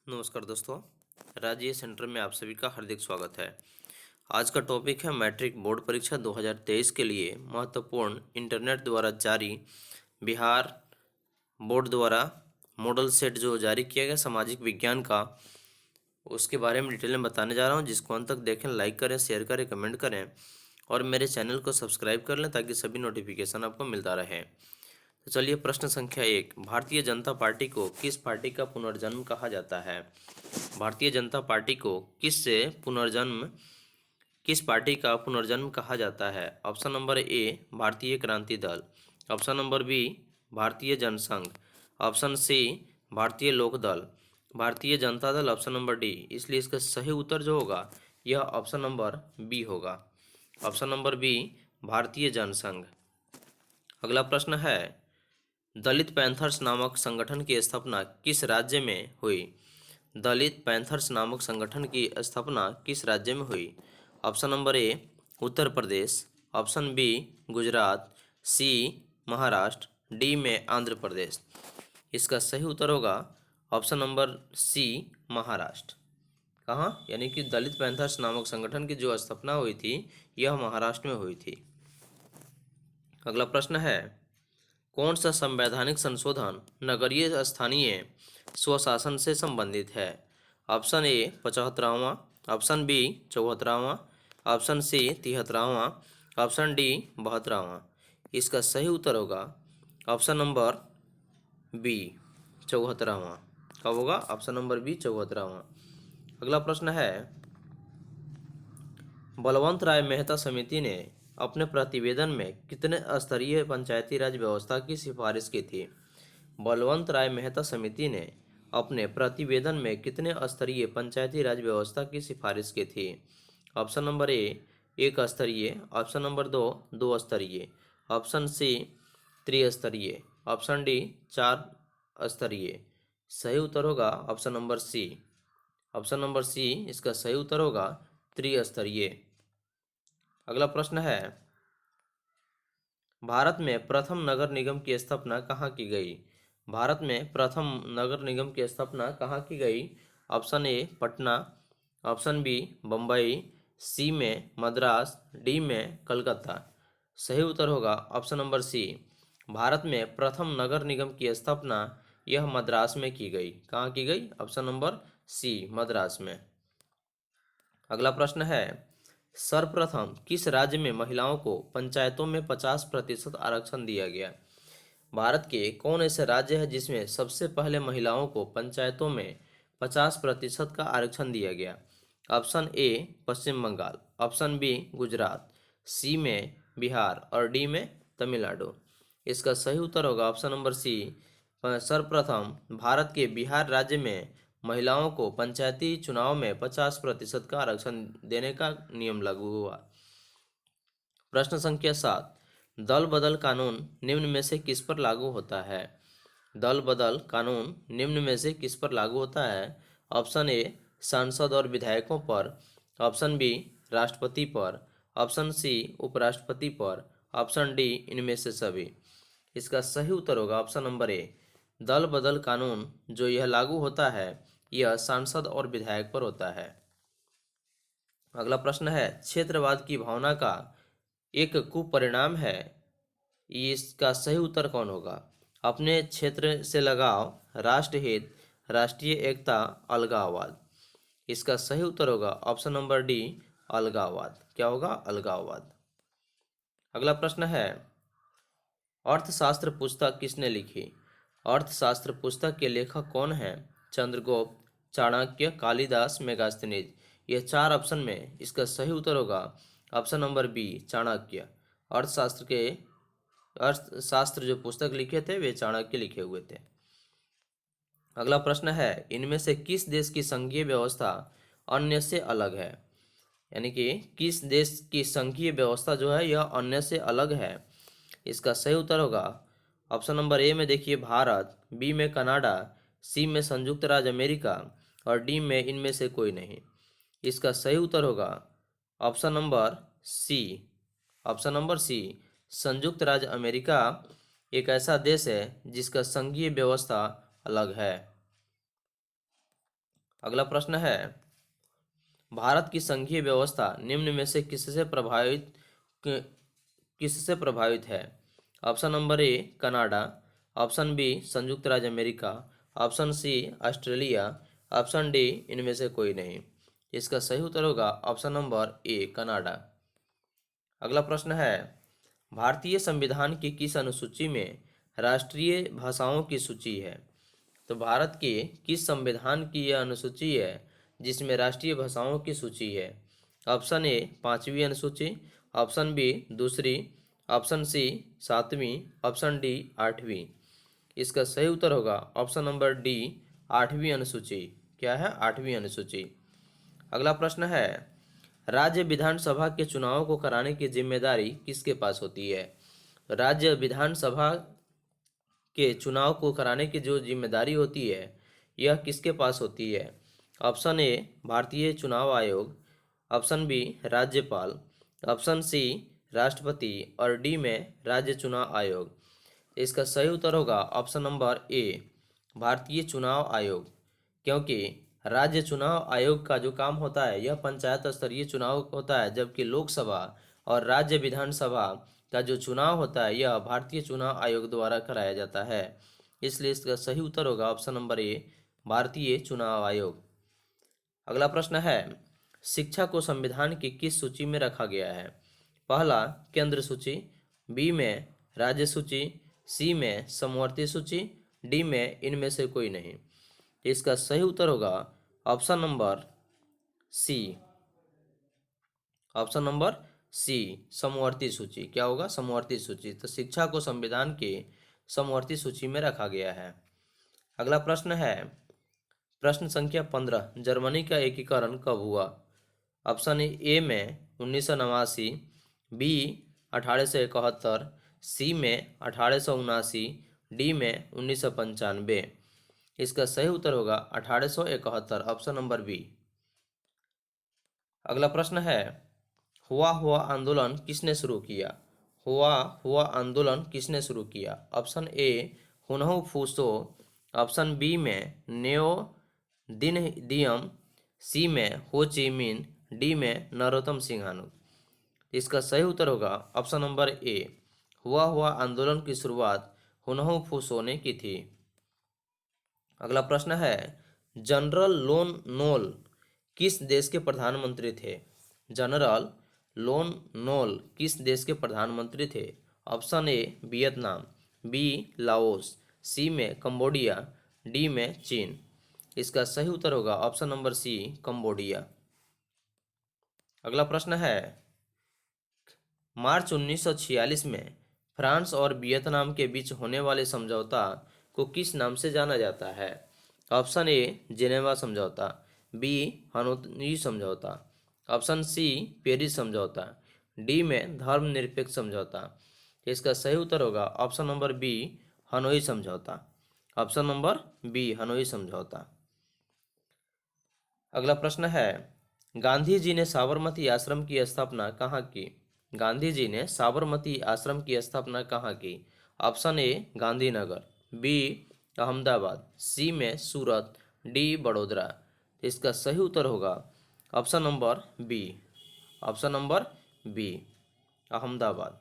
नमस्कार दोस्तों। राज्य सेंटर में आप सभी का हार्दिक स्वागत है। आज का टॉपिक है मैट्रिक बोर्ड परीक्षा 2023 के लिए महत्वपूर्ण इंटरनेट द्वारा जारी बिहार बोर्ड द्वारा मॉडल सेट जो जारी किया गया सामाजिक विज्ञान का, उसके बारे में डिटेल में बताने जा रहा हूं। जिसको अंत तक देखें, लाइक करें, शेयर करें, कमेंट करें और मेरे चैनल को सब्सक्राइब कर लें ताकि सभी नोटिफिकेशन आपको मिलता रहे। तो चलिए, प्रश्न संख्या 1, भारतीय जनता पार्टी को किस पार्टी का पुनर्जन्म कहा जाता है? भारतीय जनता पार्टी को किस पार्टी का पुनर्जन्म कहा जाता है? ऑप्शन नंबर ए भारतीय Kranti Dal, option number B भारतीय जनसंघ, ऑप्शन सी भारतीय लोक दल, Bharatiya Janata Dal, option number D. इसलिए इसका सही उत्तर जो होगा यह ऑप्शन नंबर बी होगा। ऑप्शन नंबर बी भारतीय जनसंघ। अगला प्रश्न है, दलित पैंथर्स नामक संगठन की स्थापना किस राज्य में हुई? दलित पैंथर्स नामक संगठन की स्थापना किस राज्य में हुई? Option number A Uttar Pradesh, option B Gujarat, C Maharashtra, D में आंध्र प्रदेश। इसका सही उत्तर होगा ऑप्शन नंबर सी महाराष्ट्र। कहाँ? यानी कि दलित पैंथर्स नामक संगठन की जो स्थापना हुई थी यह महाराष्ट्र में हुई थी। अगला प्रश्न है, कौन सा संवैधानिक संशोधन नगरीय स्थानीय स्वशासन से संबंधित है? ऑप्शन ए 75वां, ऑप्शन बी 74वां, ऑप्शन सी 73वां, ऑप्शन डी 72वां। इसका सही उत्तर होगा ऑप्शन नंबर बी 74वां। कब होगा? ऑप्शन नंबर बी 74वां। अगला प्रश्न है, बलवंत राय मेहता समिति ने अपने प्रतिवेदन में कितने स्तरीय पंचायती राज व्यवस्था की सिफारिश की थी? बलवंत राय मेहता समिति ने अपने प्रतिवेदन में कितने स्तरीय पंचायती राज व्यवस्था की सिफारिश की थी? ऑप्शन नंबर ए एक स्तरीय, ऑप्शन नंबर दो स्तरीय, ऑप्शन सी त्रिस्तरीय, ऑप्शन डी 4 स्तरीय। सही उत्तर होगा option number C. Option number C इसका सही उत्तर होगा त्रिस्तरीय। अगला प्रश्न है, भारत में प्रथम नगर निगम की स्थापना कहाँ की गई? भारत में प्रथम नगर निगम की स्थापना कहाँ की गई? Option A Patna, option B Bombay, C में मद्रास, डी में कलकत्ता। सही उत्तर होगा ऑप्शन नंबर सी। भारत में प्रथम नगर निगम की स्थापना यह मद्रास में की गई। कहाँ की गई? ऑप्शन नंबर सी मद्रास में। अगला प्रश्न है, सर्वप्रथम किस राज्य में महिलाओं को पंचायतों में 50% आरक्षण दिया गया? भारत के कौन ऐसे राज्य है जिसमें सबसे पहले महिलाओं को पंचायतों में 50% का आरक्षण दिया गया? Option A Paschim Bengal, option B Gujarat, C में बिहार और डी में तमिलनाडु। इसका सही उत्तर होगा ऑप्शन नंबर सी। सर्वप्रथम भारत के बिहार राज्य में महिलाओं को पंचायती चुनाव में 50% का आरक्षण देने का नियम लागू हुआ। प्रश्न संख्या 7, दल बदल कानून निम्न में से किस पर लागू होता है? दल बदल कानून निम्न में से किस पर लागू होता है? ऑप्शन ए सांसद और विधायकों पर, ऑप्शन बी राष्ट्रपति पर, ऑप्शन सी उपराष्ट्रपति पर, ऑप्शन डी इनमें से सभी। इसका सही उत्तर होगा ऑप्शन नंबर ए। दल बदल कानून जो यह लागू होता है यह सांसद और विधायक पर होता है। अगला प्रश्न है, क्षेत्रवाद की भावना का एक कुपरिणाम है, इसका सही उत्तर कौन होगा? अपने क्षेत्र से लगाव, राष्ट्रहित, राष्ट्रीय एकता, अलगाववाद। इसका सही उत्तर होगा ऑप्शन नंबर डी अलगाववाद। क्या होगा? अलगाववाद। अगला प्रश्न है, अर्थशास्त्र पुस्तक किसने लिखी? अर्थशास्त्र पुस्तक के लेखक कौन हैं? चंद्रगुप्त, चाणक्य, कालिदास, मेगास्थनीज। यह 4 ऑप्शन में इसका सही उत्तर होगा ऑप्शन नंबर बी चाणक्य। अर्थशास्त्र जो पुस्तक लिखे थे वे चाणक्य लिखे हुए थे। अगला प्रश्न है, इनमें से किस देश की संघीय व्यवस्था अन्य से अलग है? यानी कि किस देश की संघीय व्यवस्था जो है यह अन्य से अलग है? इसका सही उत्तर होगा ऑप्शन नंबर ए में देखिए भारत, बी में कनाडा, सी में संयुक्त राज्य अमेरिका और डी में इनमें से कोई नहीं। इसका सही उत्तर होगा option number C. Option number C संयुक्त राज्य अमेरिका एक ऐसा देश है जिसका संघीय व्यवस्था अलग है। अगला प्रश्न है, भारत की संघीय व्यवस्था निम्न में से किससे प्रभावित है? Option number A Canada, option B संयुक्त राज्य America, option C Australia, option D इनमें से कोई नहीं। इसका सही उत्तर होगा ऑप्शन नंबर ए कनाडा। अगला प्रश्न है, भारतीय संविधान की किस अनुसूची में राष्ट्रीय भाषाओं की सूची है? तो भारत के किस संविधान की यह अनुसूची है जिसमें राष्ट्रीय भाषाओं की सूची है? ऑप्शन ए पांचवी अनुसूची, ऑप्शन बी दूसरी, ऑप्शन सी सातवीं, ऑप्शन डी आठवीं। इसका सही उत्तर होगा ऑप्शन नंबर डी आठवीं अनुसूची। क्या है? आठवीं अनुसूची। अगला प्रश्न है, राज्य विधानसभा के चुनाव को कराने की जिम्मेदारी किसके पास होती है? राज्य विधानसभा के चुनाव को कराने की जो जिम्मेदारी होती है यह किसके पास होती है? ऑप्शन ए भारतीय चुनाव आयोग, ऑप्शन बी राज्यपाल, ऑप्शन सी राष्ट्रपति और डी में राज्य चुनाव आयोग। इसका सही उत्तर होगा ऑप्शन नंबर ए भारतीय चुनाव आयोग, क्योंकि राज्य चुनाव आयोग का जो काम होता है यह पंचायत स्तरीय चुनाव होता है, जबकि लोकसभा और राज्य विधानसभा का जो चुनाव होता है यह भारतीय चुनाव आयोग द्वारा कराया जाता है। इसलिए इसका सही उत्तर होगा ऑप्शन नंबर ए भारतीय चुनाव आयोग। अगला प्रश्न है, शिक्षा को संविधान की किस सूची में रखा गया है? पहला केंद्र सूची, बी में राज्य सूची, सी में समवर्ती सूची, डी में इनमें से कोई नहीं। इसका सही उत्तर होगा option number C, option number C समवर्ती सूची। क्या होगा? समवर्ती सूची। तो शिक्षा को संविधान के समवर्ती सूची में रखा गया है। अगला प्रश्न है, प्रश्न संख्या 15, जर्मनी का एकीकरण कब हुआ? ऑप्शन ए में 1989, बी 1871, सी में 1879, डी में 1995। इसका सही उत्तर होगा 1871, ऑप्शन नंबर बी। अगला प्रश्न है, हुआ हुआ आंदोलन किसने शुरू किया? हुआ हुआ आंदोलन किसने शुरू किया? ऑप्शन ए हुनहु फूसो, ऑप्शन बी में नेओ दिन दियम, सी में हो ची मिन, डी में नरोत्तम सिंघानिया। इसका सही उत्तर होगा ऑप्शन नंबर ए हुआ हुआ आंदोलन की शुरुआत हुनहु फूसो ने की थी। अगला प्रश्न है, जनरल लोन नोल किस देश के प्रधानमंत्री थे? जनरल लोन नोल किस देश के प्रधानमंत्री थे? Option A Vietnam, B Laos, C में कंबोडिया, डी में चीन। इसका सही उत्तर होगा ऑप्शन नंबर सी कंबोडिया। अगला प्रश्न है, मार्च 1946 में फ्रांस और वियतनाम के बीच होने वाले समझौता को किस नाम से जाना जाता है? ऑप्शन ए जेनेवा समझौता, बी हनोई समझौता, ऑप्शन सी पेरिस समझौता, डी में धर्मनिरपेक्ष समझौता। इसका सही उत्तर होगा ऑप्शन नंबर बी हनोई समझौता, ऑप्शन नंबर बी हनोई समझौता। अगला प्रश्न है, गांधी जी ने साबरमती आश्रम की स्थापना कहाँ की? गांधी जी ने साबरमती आश्रम की स्थापना कहाँ की? Option A Gandhinagar, B Ahmedabad, C में सूरत, डी बड़ोदरा। इसका सही उत्तर होगा option number B, option number B Ahmedabad.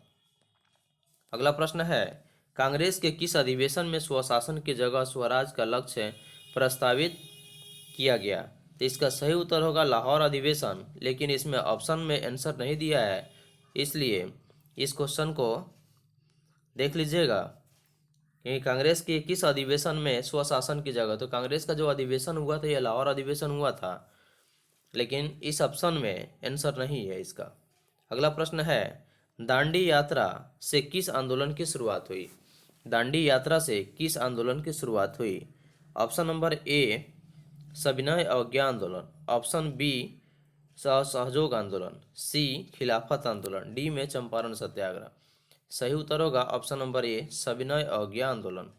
अगला प्रश्न है, कांग्रेस के किस अधिवेशन में स्वशासन की जगह स्वराज का लक्ष्य प्रस्तावित किया गया? तो इसका सही उत्तर होगा लाहौर अधिवेशन, लेकिन इसमें ऑप्शन में आंसर नहीं दिया है, इसलिए इस क्वेश्चन को देख लीजिएगा कि कांग्रेस के किस अधिवेशन में स्वशासन की जगह। तो कांग्रेस का जो अधिवेशन हुआ था यह लाहौर अधिवेशन हुआ था, लेकिन इस ऑप्शन में आंसर नहीं है इसका। अगला प्रश्न है, दांडी यात्रा से किस आंदोलन की शुरुआत हुई? दांडी यात्रा से किस आंदोलन की शुरुआत हुई? ऑप्शन नंबर ए सविनय अवज्ञा आंदोलन, ऑप्शन बी असहयोग आंदोलन, सी खिलाफत आंदोलन, डी में चंपारण सत्याग्रह। सही उत्तर होगा ऑप्शन नंबर ए सविनय अवज्ञा आंदोलन।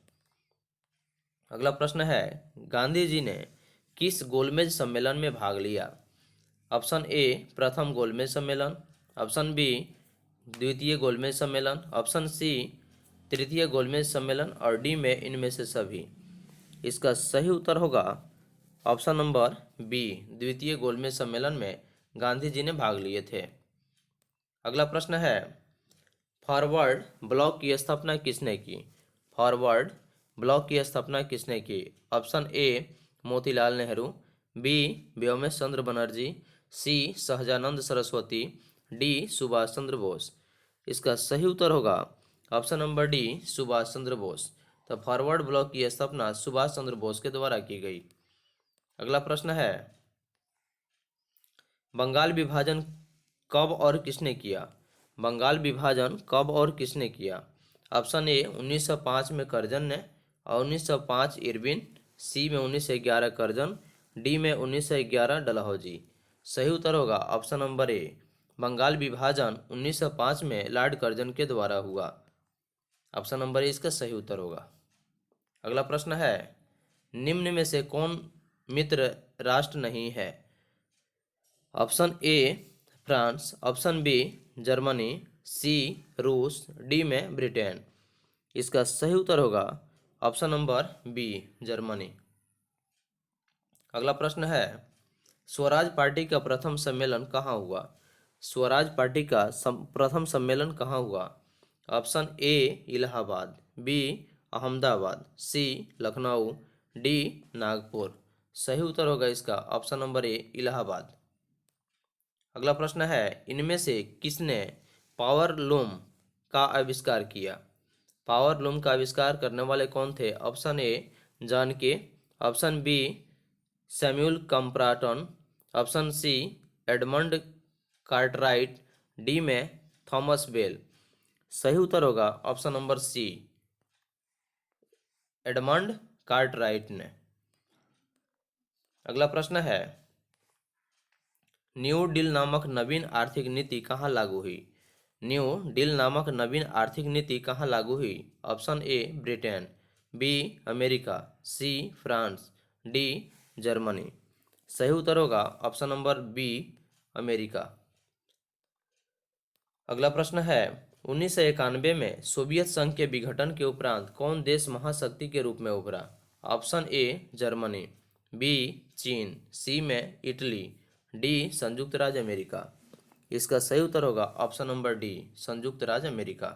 अगला प्रश्न है, गांधी जी ने किस गोलमेज सम्मेलन में भाग लिया? ऑप्शन ए प्रथम गोलमेज सम्मेलन, ऑप्शन बी द्वितीय गोलमेज सम्मेलन, ऑप्शन सी तृतीय गोलमेज सम्मेलन और डी में इनमें से सभी। इसका सही उत्तर होगा ऑप्शन नंबर बी, द्वितीय गोलमेज सम्मेलन में गांधी जी ने भाग लिए थे। अगला प्रश्न है, फॉरवर्ड ब्लॉक की स्थापना किसने की? फॉरवर्ड ब्लॉक की स्थापना किसने की? Option A, Motilal Nehru, B, Womesh Chandra Bonnerjee, C, Sahajanand Saraswati, D, Subhas Chandra Bose. इसका सही उत्तर होगा option number D, Subhas Chandra Bose. तो फॉरवर्ड ब्लॉक की स्थापना सुभाष चंद्र बोस के द्वारा की गई। अगला प्रश्न है, बंगाल विभाजन कब और किसने किया? बंगाल विभाजन कब और किसने किया? ऑप्शन ए, 1905 में करजन ने, और 1905 इरविन, सी में 1911 करजन, डी में 1911 डलहौजी। सही उत्तर होगा ऑप्शन नंबर ए, बंगाल विभाजन 1905 में लॉर्ड कर्जन के द्वारा हुआ। ऑप्शन नंबर ए इसका सही उत्तर होगा। अगला प्रश्न है, निम्न में से कौन मित्र राष्ट्र नहीं है? Option A, France, option B, Germany, C, रूस, डी में ब्रिटेन। इसका सही उत्तर होगा ऑप्शन नंबर बी, जर्मनी। अगला प्रश्न है, स्वराज पार्टी का प्रथम सम्मेलन कहाँ हुआ? स्वराज पार्टी का प्रथम सम्मेलन कहाँ हुआ? Option A, Allahabad, B, Ahmedabad, C, Lucknow, D, Nagpur. सही उत्तर होगा इसका ऑप्शन नंबर ए, इलाहाबाद। अगला प्रश्न है, इनमें से किसने पावर लूम का आविष्कार किया? पावर लूम का आविष्कार करने वाले कौन थे? Option A, John Kay, option B, Samuel Crompton, option C, Edmund Cartwright, D में थॉमस बेल। सही उत्तर होगा option number C, Edmund Cartwright ने। अगला प्रश्न है, न्यू डील नामक नवीन आर्थिक नीति कहाँ लागू हुई? न्यू डील नामक नवीन आर्थिक नीति कहाँ लागू हुई? Option A, Britain, B, America, C, France, D, Germany. सही उत्तर होगा ऑप्शन नंबर बी, अमेरिका। अगला प्रश्न है, 1991 में सोवियत संघ के विघटन के उपरांत कौन देश महाशक्ति के रूप में उभरा? ऑप्शन ए, जर्मनी, बी, चीन, सी में इटली, डी, संयुक्त राज्य अमेरिका। इसका सही उत्तर होगा ऑप्शन नंबर डी, संयुक्त राज्य अमेरिका।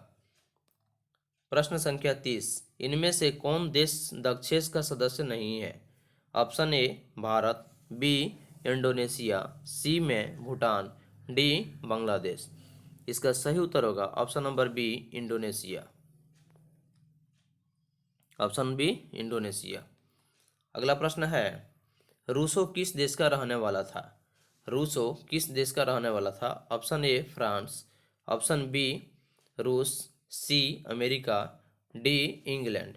प्रश्न संख्या 30, इनमें से कौन देश दक्षेस का सदस्य नहीं है? Option A, Bharat, B, Indonesia, C में भूटान, डी, बांग्लादेश। इसका सही उत्तर होगा option number B, Indonesia. Option B, Indonesia. अगला प्रश्न है, रूसो किस देश का रहने वाला था? रूसो किस देश का रहने वाला था? Option A, France, option B, रूस, सी, अमेरिका, डी, इंग्लैंड।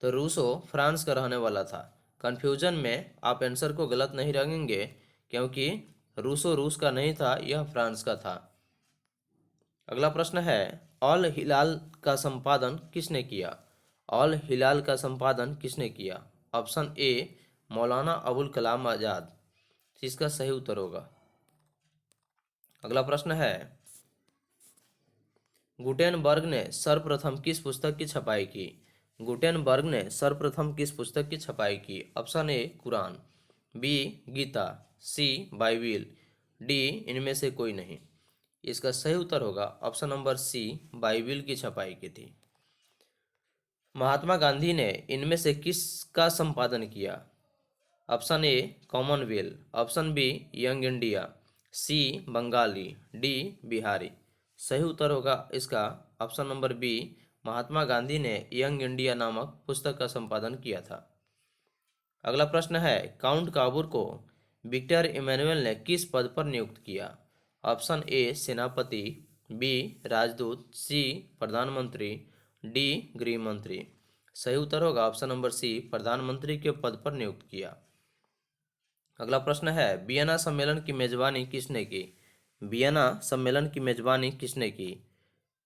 तो रूसो फ्रांस का रहने वाला था। कन्फ्यूजन में आप आंसर को गलत नहीं रखेंगे, क्योंकि रूसो रूस का नहीं था, यह फ्रांस का था। अगला प्रश्न है, ऑल हिलाल का संपादन किसने किया? ऑल हिलाल का संपादन किसने किया? ऑप्शन ए, मौलाना अबुल कलाम आजाद। इसका सही उत्तर होगा। अगला प्रश्न है, गुटेनबर्ग ने सर्वप्रथम किस पुस्तक की छपाई की? गुटेनबर्ग ने सर्वप्रथम किस पुस्तक की छपाई की? Option A, Quran, B, Gita, C, Bible, D, इनमें से कोई नहीं। इसका सही उत्तर होगा ऑप्शन नंबर सी, बाइबिल की छपाई की थी। महात्मा गांधी ने इनमें से किसका संपादन किया? Option A, Commonwealth, option B, Young India, C, Bengali, D, Bihari. सही उत्तर होगा इसका option number B, Mahatma Gandhi ने यंग इंडिया नामक पुस्तक का संपादन किया था। अगला प्रश्न है, काउंट काबूर को विक्टर इमैनुअल ने किस पद पर नियुक्त किया? ऑप्शन ए, सेनापति, बी, राजदूत, सी, प्रधानमंत्री, डी, गृह मंत्री। सही उत्तर होगा ऑप्शन नंबर सी, प्रधानमंत्री के पद पर नियुक्त किया। अगला प्रश्न है, वियना सम्मेलन की मेजबानी किसने की? वियना सम्मेलन की मेजबानी किसने की?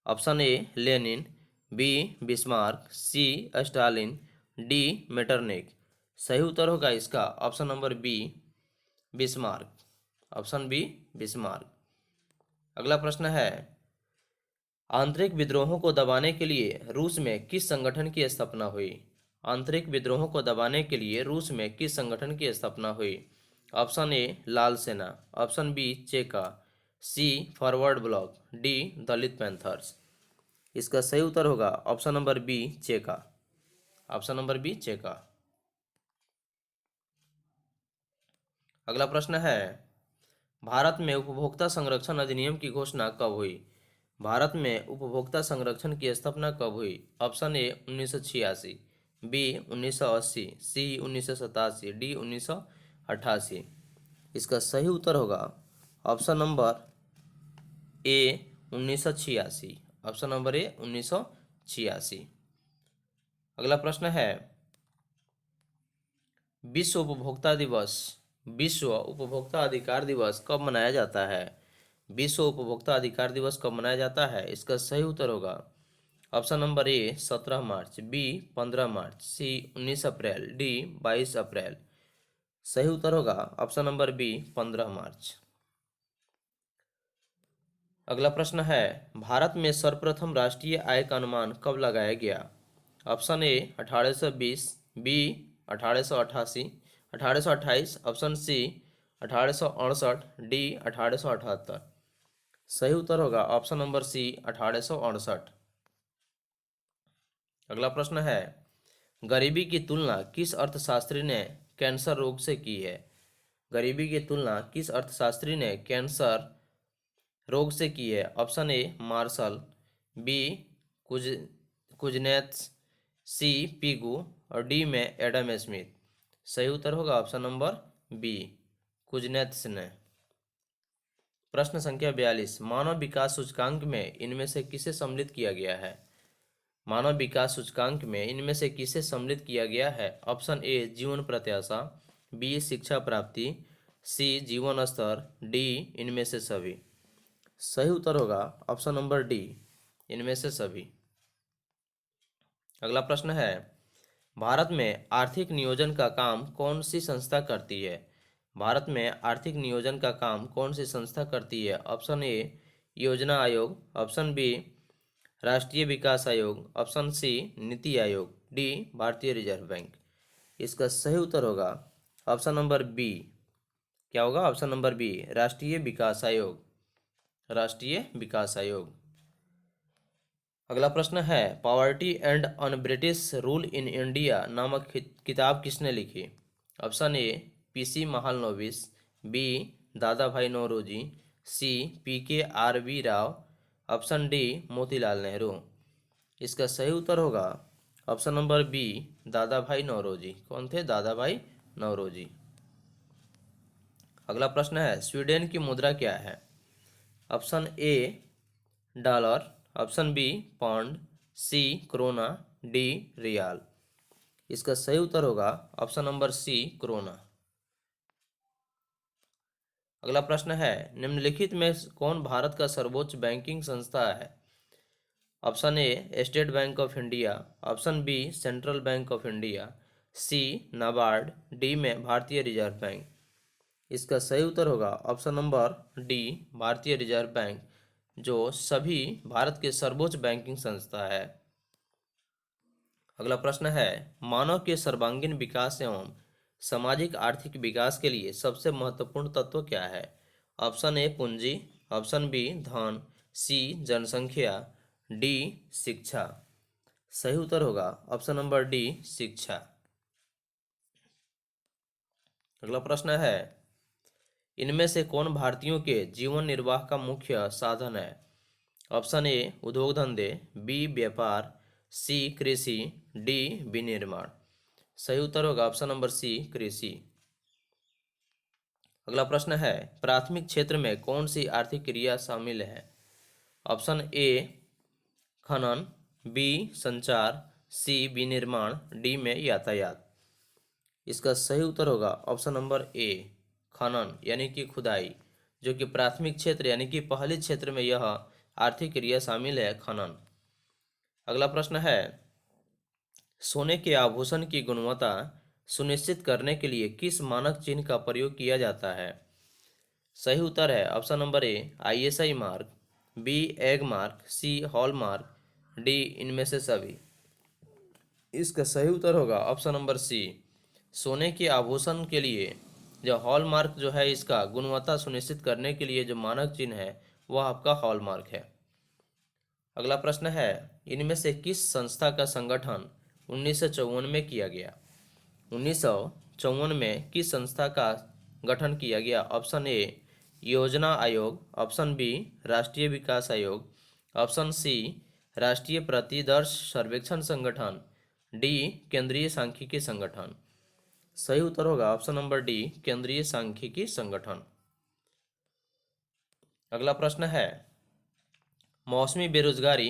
Option A, Lenin, B, Bismarck, C, Stalin, D, Metternich. सही उत्तर होगा इसका option number B, Bismarck. Option B, Bismarck. अगला प्रश्न है, आंतरिक विद्रोहों को दबाने के लिए रूस में किस संगठन की स्थापना हुई? आंतरिक विद्रोहों को दबाने के लिए रूस में किस संगठन की स्थापना हुई? Option A Lal Sena, option B Cheka, C Forward Bloc, D Dalit Panthers. इसका सही उत्तर होगा option number B Cheka. Option number B Cheka. अगला प्रश्न है, भारत में उपभोक्ता संरक्षण अधिनियम की घोषणा कब हुई? भारत में उपभोक्ता संरक्षण की स्थापना कब हुई? Option A 1986, B 1980, C 1987, D 1988। इसका सही उत्तर होगा option number A 1986। Option number A 1986। अगला प्रश्न है, विश्व उपभोक्ता दिवस, विश्व उपभोक्ता अधिकार दिवस कब मनाया जाता है? विश्व उपभोक्ता अधिकार दिवस कब मनाया जाता है? इसका सही उत्तर होगा option number A 17 March, B 15 March, C 19 April, D 22 April. सही उत्तर होगा ऑप्शन नंबर बी 15 मार्च। अगला प्रश्न है, भारत में सर्वप्रथम राष्ट्रीय आय का अनुमान कब लगाया गया? Option A 1820, B 1888, 1828, option C 1868, D 1878। सही उत्तर होगा ऑप्शन नंबर सी 1868। अगला प्रश्न है, गरीबी की तुलना किस अर्थशास्त्री ने कैंसर रोग से की है? गरीबी की तुलना किस अर्थशास्त्री ने कैंसर रोग से की है? ऑप्शन ए मार्शल, बी कुज कुजनेत्स, सी पीगू और डी में एडम स्मिथ। सही उत्तर होगा ऑप्शन नंबर बी कुजनेत्स ने। प्रश्न संख्या 42, मानव विकास सूचकांक में इनमें से किसे सम्मिलित किया गया है? मानव विकास सूचकांक में इनमें से किसे सम्मिलित किया गया है? ऑप्शन ए जीवन प्रत्याशा, बी शिक्षा प्राप्ति, सी जीवन स्तर, डी इनमें से सभी। सही उत्तर होगा ऑप्शन नंबर डी इनमें से सभी। अगला प्रश्न है, भारत में आर्थिक नियोजन का काम कौन सी संस्था करती है? भारत में आर्थिक नियोजन का काम कौन सी संस्था करती है? ऑप्शन ए योजना आयोग, ऑप्शन बी राष्ट्रीय विकास आयोग, option C NITI Aayog, D भारतीय रिजर्व बैंक। इसका सही उत्तर होगा ऑप्शन नंबर बी। क्या होगा? ऑप्शन नंबर बी राष्ट्रीय विकास आयोग। राष्ट्रीय विकास आयोग। अगला प्रश्न है, poverty and un British rule in India नामक किताब किसने लिखी? Option A PC Mahalanobis, B Dadabhai Naoroji, C PKRV Rao, option D Motilal Nehru. इसका सही उत्तर होगा option number B Dadabhai Naoroji. कौन थे? दादा भाई नौरोजी। अगला प्रश्न है, स्वीडन की मुद्रा क्या है? Option A dollar, option B pound, C krona, D riyal. इसका सही उत्तर होगा ऑप्शन नंबर सी क्रोना। अगला प्रश्न है, निम्नलिखित में कौन भारत का सर्वोच्च बैंकिंग संस्था है? Option A State Bank of India, option B Central Bank of India, C NABARD, D में भारतीय रिजर्व बैंक। इसका सही उत्तर होगा ऑप्शन नंबर डी भारतीय रिजर्व बैंक, जो सभी भारत के सर्वोच्च बैंकिंग संस्था है। अगला प्रश्न है, मानव के सर्वांगीण विकास एवं सामाजिक आर्थिक विकास के लिए सबसे महत्वपूर्ण तत्व क्या है? ऑप्शन ए पूंजी, ऑप्शन बी धन, सी जनसंख्या, डी शिक्षा। सही उत्तर होगा ऑप्शन नंबर डी शिक्षा। अगला प्रश्न है, इनमें से कौन भारतीयों के जीवन निर्वाह का मुख्य साधन है? ऑप्शन ए उद्योग धंधे, बी व्यापार, सी कृषि, डी विनिर्माण। सही उत्तर होगा ऑप्शन नंबर सी कृषि। अगला प्रश्न है, प्राथमिक क्षेत्र में कौन सी आर्थिक क्रिया शामिल है? ऑप्शन ए खनन, बी संचार, सी विनिर्माण, डी में यातायात। इसका सही उत्तर होगा ऑप्शन नंबर ए खनन यानी कि खुदाई, जो कि प्राथमिक क्षेत्र यानी कि पहले क्षेत्र में यह आर्थिक क्रिया शामिल है, खनन। अगला प्रश्न है, सोने के आभूषण की गुणवत्ता सुनिश्चित करने के लिए किस मानक चिन्ह का प्रयोग किया जाता है? सही उत्तर है option number A ISI mark, B Agmark, C hallmark, D इनमें से सभी। इसका सही उत्तर होगा ऑप्शन नंबर सी। सोने के आभूषण के लिए जो हॉलमार्क जो है, इसका गुणवत्ता सुनिश्चित करने के लिए जो मानक चिन्ह है वह आपका हॉलमार्क है। अगला प्रश्न है, इनमें से किस संस्था का संगठन 1954 में किया गया? 1954 में किस संस्था का गठन किया गया? ऑप्शन ए योजना आयोग, ऑप्शन बी राष्ट्रीय विकास आयोग, ऑप्शन सी राष्ट्रीय प्रतिदर्श सर्वेक्षण संगठन, डी केंद्रीय सांख्यिकी संगठन। सही उत्तर होगा ऑप्शन नंबर डी केंद्रीय सांख्यिकी संगठन। अगला प्रश्न है, मौसमी बेरोजगारी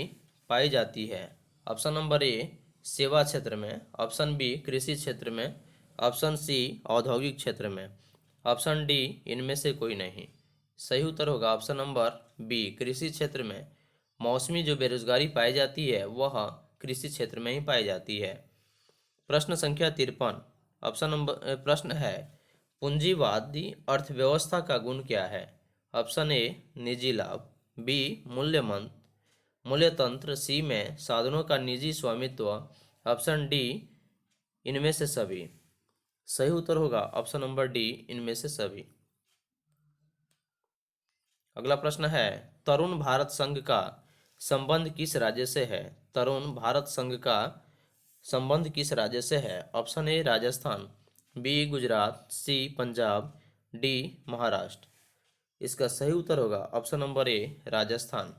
पाई जाती है? ऑप्शन नंबर ए सेवा क्षेत्र में, ऑप्शन बी कृषि क्षेत्र में, ऑप्शन सी औद्योगिक क्षेत्र में, ऑप्शन डी इनमें से कोई नहीं। सही उत्तर होगा ऑप्शन नंबर बी कृषि क्षेत्र में। मौसमी जो बेरोजगारी पाई जाती है वह कृषि क्षेत्र में ही पाई जाती है। प्रश्न संख्या 53, ऑप्शन नंबर प्रश्न है, पूंजीवादी अर्थव्यवस्था का गुण क्या है? ऑप्शन ए निजी लाभ, बी मूल्यतंत्र, सी में साधनों का निजी स्वामित्व, ऑप्शन डी इनमें से सभी। सही उत्तर होगा ऑप्शन नंबर डी इनमें से सभी। अगला प्रश्न है, तरुण भारत संघ का संबंध किस राज्य से है? तरुण भारत संघ का संबंध किस राज्य से है? Option A Rajasthan, B Gujarat, C Punjab, D Maharashtra. इसका सही उत्तर होगा option number A Rajasthan.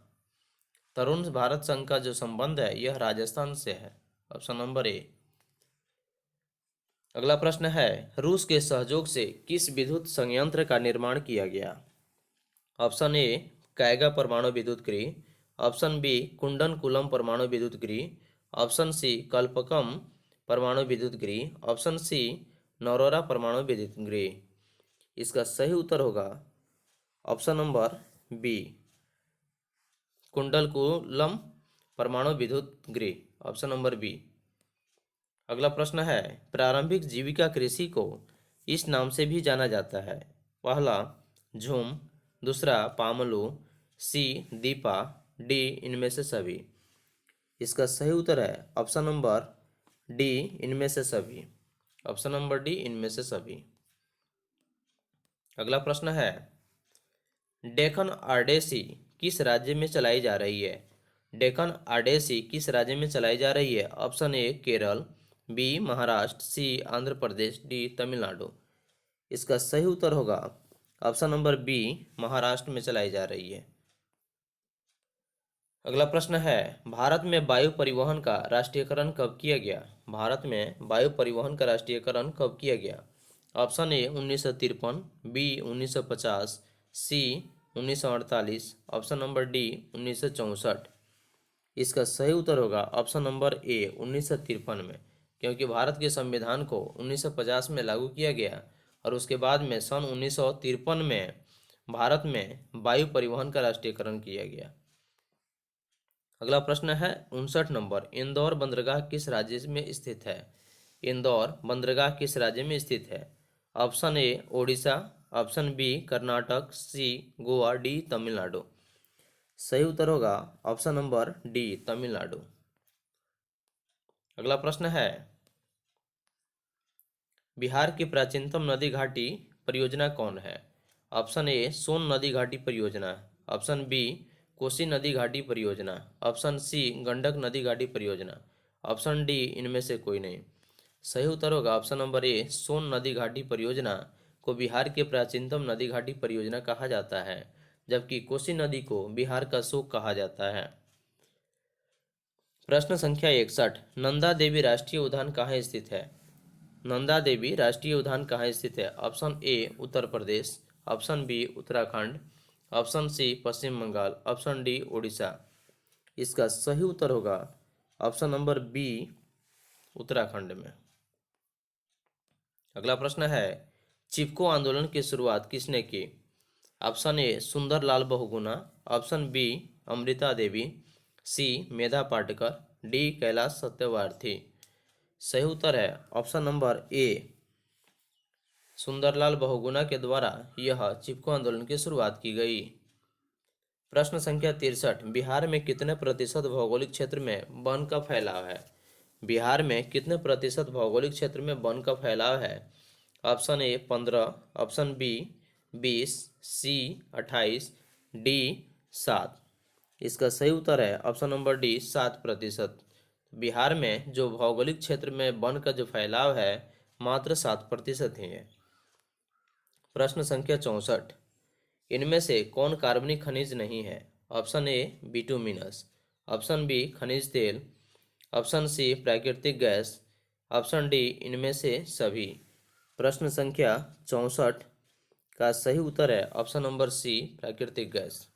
Tarun Bharat Sangh का जो संबंध है यह राजस्थान से है, ऑप्शन नंबर ए। अगला प्रश्न है, रूस के सहयोग से किस विद्युत संयंत्र का निर्माण किया गया? ऑप्शन ए कैगा परमाणु विद्युत गृह, ऑप्शन बी कुंडनकुलम परमाणु विद्युत गृह, ऑप्शन सी कल्पकम परमाणु विद्युत गृह, ऑप्शन सी नौरोरा परमाणु विद्युत गृह। इसका सही उत्तर होगा ऑप्शन नंबर बी कुंडलकुलम परमाणु विद्युत गृह, ऑप्शन नंबर बी। अगला प्रश्न है, प्रारंभिक जीविका कृषि को इस नाम से भी जाना जाता है? पहला झूम, दूसरा पामलू, सी दीपा, डी इनमें से सभी। इसका सही उत्तर है ऑप्शन नंबर डी इनमें से सभी, ऑप्शन नंबर डी इनमें से सभी। अगला प्रश्न है, डेक्कन आर्डेसी किस राज्य में चलाई जा रही है? डेक्कन आर्डेसी किस राज्य में चलाई जा रही है? Option A Kerala, B Maharashtra, C Andhra Pradesh, D Tamil Nadu. इसका सही उत्तर होगा ऑप्शन नंबर बी महाराष्ट्र में चलाई जा रही है। अगला प्रश्न है, भारत में वायु परिवहन का राष्ट्रीयकरण कब किया गया? भारत में वायु परिवहन का राष्ट्रीयकरण कब किया गया? Option A 1953, B 1950, C 1948, option number D 1964। इसका सही उत्तर होगा ऑप्शन नंबर ए 1953 में, क्योंकि भारत के संविधान को 1950 में लागू किया गया और उसके बाद में सन 1953 में भारत में वायु परिवहन का राष्ट्रीयकरण किया गया। अगला प्रश्न है 59 नंबर, इंदौर बंदरगाह किस राज्य में स्थित है? इंदौर बंदरगाह किस राज्य में स्थित है? Option A Odisha, option B Karnataka, C Goa, D Tamil Nadu. सही उत्तर होगा ऑप्शन नंबर डी तमिलनाडु। अगला प्रश्न है, बिहार की प्राचीनतम नदी घाटी परियोजना कौन है? ऑप्शन ए सोन नदी घाटी परियोजना, ऑप्शन बी कोसी नदी घाटी परियोजना, ऑप्शन सी गंडक नदी घाटी परियोजना, ऑप्शन डी इनमें से कोई नहीं। सही उत्तर होगा ऑप्शन नंबर ए सोन नदी घाटी परियोजना को बिहार के प्राचीनतम नदी घाटी परियोजना कहा जाता है, जबकि कोसी नदी को बिहार का शोक कहा जाता है। प्रश्न संख्या 61, नंदा देवी राष्ट्रीय उद्यान कहाँ स्थित है? नंदा देवी राष्ट्रीय उद्यान कहाँ स्थित है? Option A Uttar Pradesh, option B Uttarakhand, option C Paschim Bengal, option D Orissa. इसका सही उत्तर होगा ऑप्शन नंबर बी उत्तराखंड में। अगला प्रश्न है, चिपको आंदोलन की शुरुआत किसने की? Option A Sundarlal Bahuguna, option B Amrita Devi, C Medha Patkar, D Kailash Satyarthi. सही उत्तर है option number A Sundarlal Bahuguna के द्वारा यह चिपको आंदोलन की शुरुआत की गई। प्रश्न संख्या 63, बिहार में कितने प्रतिशत भौगोलिक क्षेत्र में वन का फैलाव है? बिहार में कितने प्रतिशत भौगोलिक क्षेत्र में वन का फैलाव है? Option A 15, option B 20, C 28, D 7। इसका सही उत्तर है ऑप्शन नंबर डी 7%। बिहार में जो भौगोलिक क्षेत्र में वन का जो फैलाव है मात्र 7% ही है। प्रश्न संख्या 64, इनमें से कौन कार्बनिक खनिज नहीं है? Option A bituminous, option B खनिज तेल, ऑप्शन सी प्राकृतिक गैस, ऑप्शन डी इनमें से सभी। प्रश्न संख्या 64 का सही उत्तर है ऑप्शन नंबर सी प्राकृतिक गैस।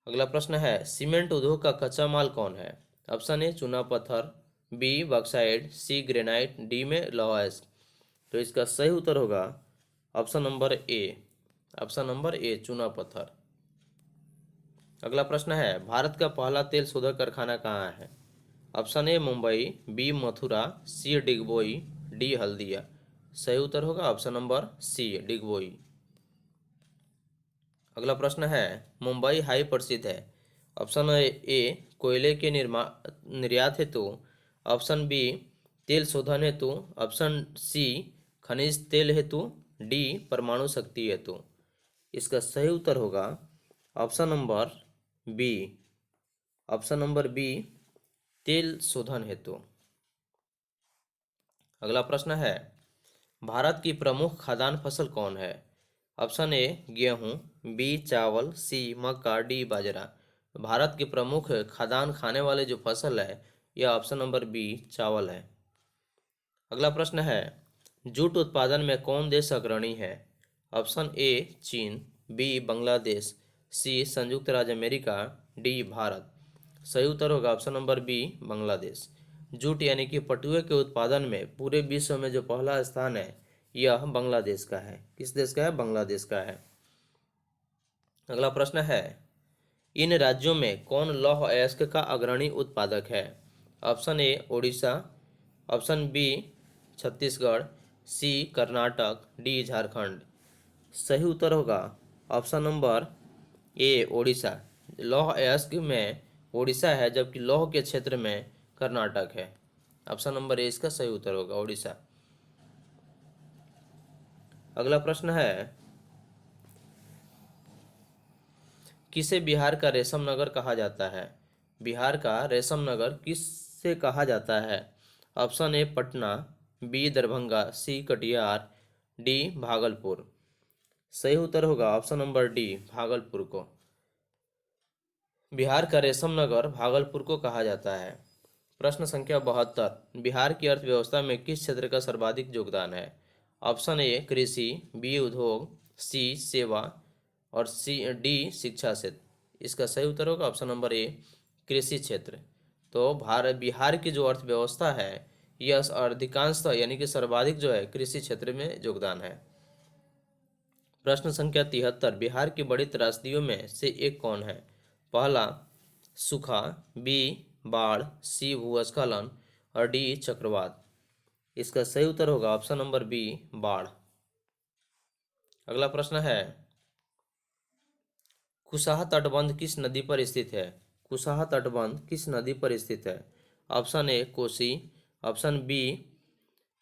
अगला प्रश्न है, सीमेंट उद्योग का कच्चा माल कौन है? ऑप्शन ए चूना पत्थर, बी बॉक्साइट, सी ग्रेनाइट, डी में लौह अयस्क। तो इसका सही उत्तर होगा ऑप्शन नंबर ए, ऑप्शन नंबर ए चूना पत्थर। अगला प्रश्न है, भारत का पहला तेल शोधक कारखाना कहाँ है? Option A Mumbai, B Mathura, C Digboi, D Haldia. सही उत्तर होगा ऑप्शन नंबर सी डिगबोई। अगला प्रश्न है, मुंबई हाई प्रसिद्ध है। ऑप्शन ए कोयले के निर्यात हेतु, ऑप्शन बी तेल शोधन हेतु, ऑप्शन सी खनिज तेल हेतु, डी परमाणु शक्ति हेतु। इसका सही उत्तर होगा option number B, option number B तेल शोधन हेतु। अगला प्रश्न है, भारत की प्रमुख खाद्यान्न फसल कौन है? ऑप्शन ए गेहूं, बी चावल, सी मक्का, डी बाजरा। भारत की प्रमुख खाद्यान्न खाने वाले जो फसल है यह ऑप्शन नंबर बी चावल है। अगला प्रश्न है, जूट उत्पादन में कौन देश अग्रणी है? ऑप्शन ए चीन, बी बांग्लादेश, सी संयुक्त राज्य अमेरिका, डी भारत। सही उत्तर होगा option number B Bangladesh. Jute यानी कि पटुए के उत्पादन में पूरे विश्व में जो पहला स्थान है यह बांग्लादेश का है। किस देश का है? बांग्लादेश का है। अगला प्रश्न है, इन राज्यों में कौन लौह अयस्क का अग्रणी उत्पादक है? Option A Odisha, option B Chhattisgarh, C Karnataka, D Jharkhand. सही उत्तर होगा ऑप्शन नंबर ए ओडिशा। लौह अयस्क में ओडिशा है जबकि लौह के क्षेत्र में कर्नाटक है। ऑप्शन नंबर ए इसका सही उत्तर होगा ओडिशा। अगला प्रश्न है, किसे बिहार का रेशम नगर कहा जाता है? बिहार का रेशम नगर किससे कहा जाता है? Option A Patna, B Darbhanga, C Katihar, D Bhagalpur. सही उत्तर होगा ऑप्शन नंबर डी भागलपुर को। बिहार का रेशम नगर भागलपुर को कहा जाता है। प्रश्न संख्या 72, बिहार की अर्थव्यवस्था में किस क्षेत्र का सर्वाधिक योगदान है? ऑप्शन ए कृषि, बी उद्योग, सी सेवा और सी डी शिक्षा क्षेत्र। इसका सही उत्तर होगा ऑप्शन नंबर ए कृषि क्षेत्र। तो बिहार की जो अर्थव्यवस्था है यह अधिकांशतः यानी कि सर्वाधिक जो है कृषि क्षेत्र में योगदान है। प्रश्न संख्या 73, बिहार की बड़ी त्रासदियों में से एक कौन है? पहला सूखा, बी बाढ़, सी भूस्खलन और डी चक्रवात। इसका सही उत्तर होगा ऑप्शन नंबर बी बाढ़। अगला प्रश्न है, कुसाहा तटबंध किस नदी पर स्थित है? कुसाहा तटबंध किस नदी पर स्थित है? Option A Kosi, option B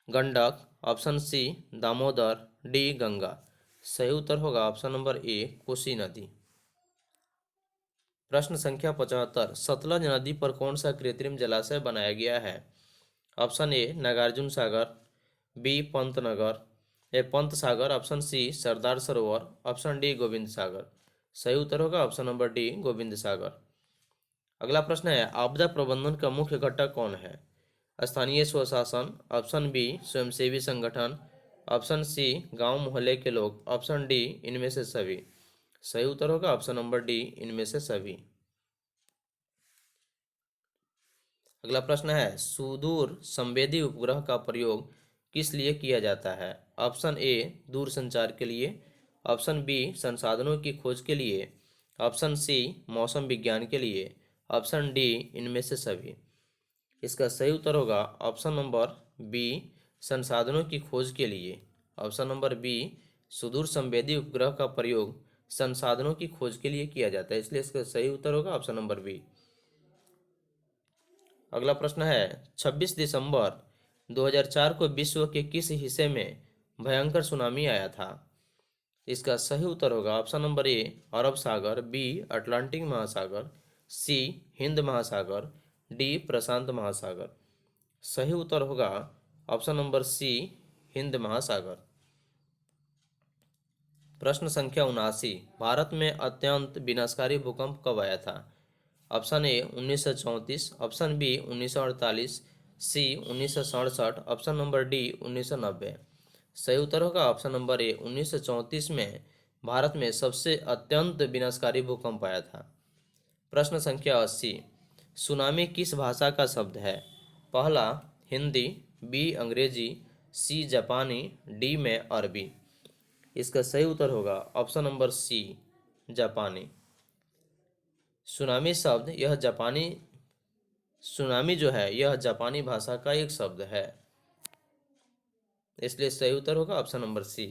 Gandak, option C Damodar, D Ganga. सही उत्तर होगा ऑप्शन नंबर ए कोसी नदी। प्रश्न संख्या 75, सतलज नदी पर कौन सा कृत्रिम जलाशय बनाया गया है? Option A Nagarjuna Sagar, B Pant Sagar, option C Sardar Sarovar, option D Gobind Sagar. सही उत्तर होगा option number D Gobind Sagar. अगला प्रश्न है, आपदा प्रबंधन का मुख्य घटक कौन है? स्थानीय स्वशासन, ऑप्शन बी स्वयंसेवी संगठन, ऑप्शन सी गांव मोहल्ले के लोग, ऑप्शन डी इनमें से सभी। सही उत्तर होगा ऑप्शन नंबर डी इनमें से सभी। अगला प्रश्न है, सुदूर संवेदी उपग्रह का प्रयोग किस लिए किया जाता है? ऑप्शन ए दूर संचार के लिए, ऑप्शन बी संसाधनों की खोज के लिए, ऑप्शन सी मौसम विज्ञान के लिए, ऑप्शन डी इनमें से सभी। इसका सही उत्तर होगा ऑप्शन नंबर बी संसाधनों की खोज के लिए। ऑप्शन नंबर बी सुदूर संवेदी उपग्रह का प्रयोग संसाधनों की खोज के लिए किया जाता है, इसलिए इसका सही उत्तर होगा ऑप्शन नंबर बी। अगला प्रश्न है 26 दिसंबर 2004 को विश्व के किस हिस्से में भयंकर सुनामी आया था? इसका सही उत्तर होगा ऑप्शन नंबर ए अरब सागर, बी अटलांटिक महासागर, सी हिंद महासागर, डी प्रशांत महासागर। सही उत्तर होगा ऑप्शन नंबर सी हिंद महासागर। प्रश्न संख्या 79, भारत में अत्यंत विनाशकारी भूकंप कब आया था? Option A 1934, option B 1948, C 1967, option number D 1990। सही उत्तर होगा ऑप्शन नंबर ए 1934 में भारत में सबसे अत्यंत विनाशकारी भूकंप आया था। प्रश्न संख्या 80, सुनामी किस भाषा का शब्द है? पहला हिंदी, बी अंग्रेजी, सी जापानी, डी में अरबी। इसका सही उत्तर होगा ऑप्शन नंबर सी जापानी। सुनामी शब्द यह जापानी सुनामी जो है यह जापानी भाषा का एक शब्द है, इसलिए सही उत्तर होगा ऑप्शन नंबर सी।